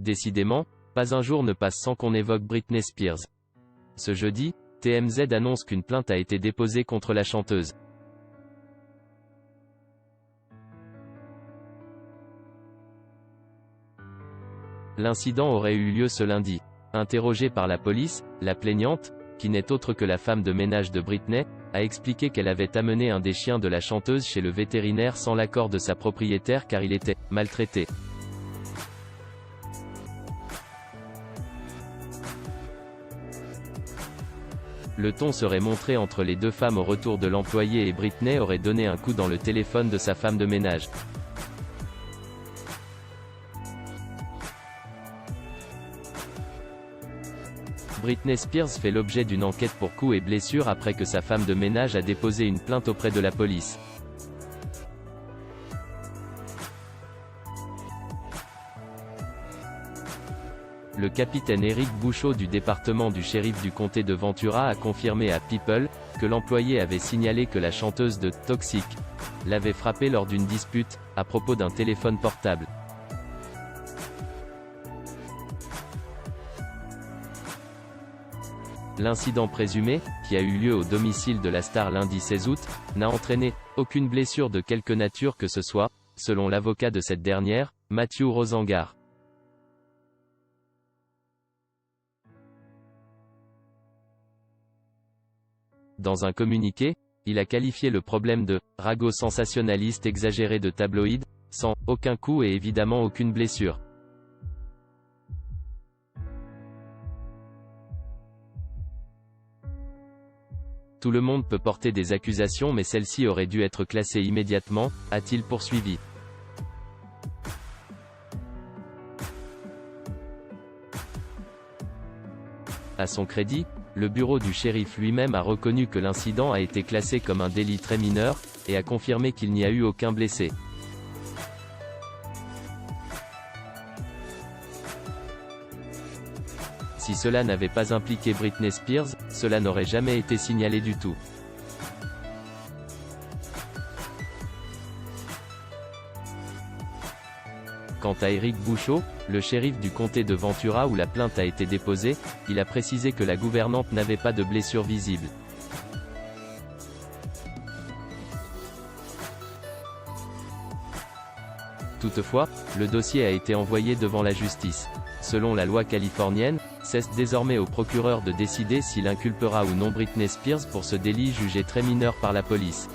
Décidément, pas un jour ne passe sans qu'on évoque Britney Spears. Ce jeudi, TMZ annonce qu'une plainte a été déposée contre la chanteuse. L'incident aurait eu lieu ce lundi. Interrogée par la police, la plaignante, qui n'est autre que la femme de ménage de Britney, a expliqué qu'elle avait amené un des chiens de la chanteuse chez le vétérinaire sans l'accord de sa propriétaire car il était maltraité. Le ton serait montré entre les deux femmes au retour de l'employé et Britney aurait donné un coup dans le téléphone de sa femme de ménage. Britney Spears fait l'objet d'une enquête pour coups et blessures après que sa femme de ménage a déposé une plainte auprès de la police. Le capitaine Eric Bouchot du département du shérif du comté de Ventura a confirmé à People que l'employé avait signalé que la chanteuse de Toxic l'avait frappé lors d'une dispute, à propos d'un téléphone portable. L'incident présumé, qui a eu lieu au domicile de la star lundi 16 août, n'a entraîné aucune blessure de quelque nature que ce soit, selon l'avocat de cette dernière, Matthew Rosengar. Dans un communiqué, il a qualifié le problème de « ragot sensationnaliste exagéré de tabloïd », sans « aucun coup et évidemment aucune blessure ». Tout le monde peut porter des accusations mais celle-ci aurait dû être classée immédiatement, a-t-il poursuivi. À son crédit, le bureau du shérif lui-même a reconnu que l'incident a été classé comme un délit très mineur, et a confirmé qu'il n'y a eu aucun blessé. Si cela n'avait pas impliqué Britney Spears, cela n'aurait jamais été signalé du tout. Quant à Eric Bouchot, le shérif du comté de Ventura où la plainte a été déposée, il a précisé que la gouvernante n'avait pas de blessure visible. Toutefois, le dossier a été envoyé devant la justice. Selon la loi californienne, c'est désormais au procureur de décider s'il inculpera ou non Britney Spears pour ce délit jugé très mineur par la police.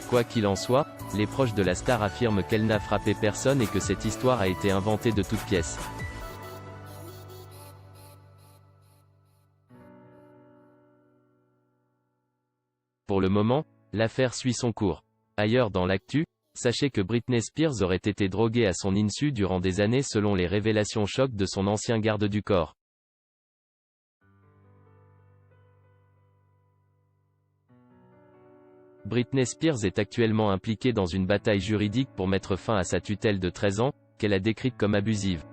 Quoi qu'il en soit, les proches de la star affirment qu'elle n'a frappé personne et que cette histoire a été inventée de toutes pièces. Pour le moment, l'affaire suit son cours. Ailleurs dans l'actu, sachez que Britney Spears aurait été droguée à son insu durant des années selon les révélations chocs de son ancien garde du corps. Britney Spears est actuellement impliquée dans une bataille juridique pour mettre fin à sa tutelle de 13 ans, qu'elle a décrite comme abusive.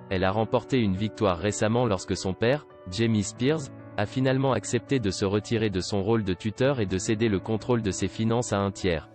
Elle a remporté une victoire récemment lorsque son père, Jamie Spears, a finalement accepté de se retirer de son rôle de tuteur et de céder le contrôle de ses finances à un tiers.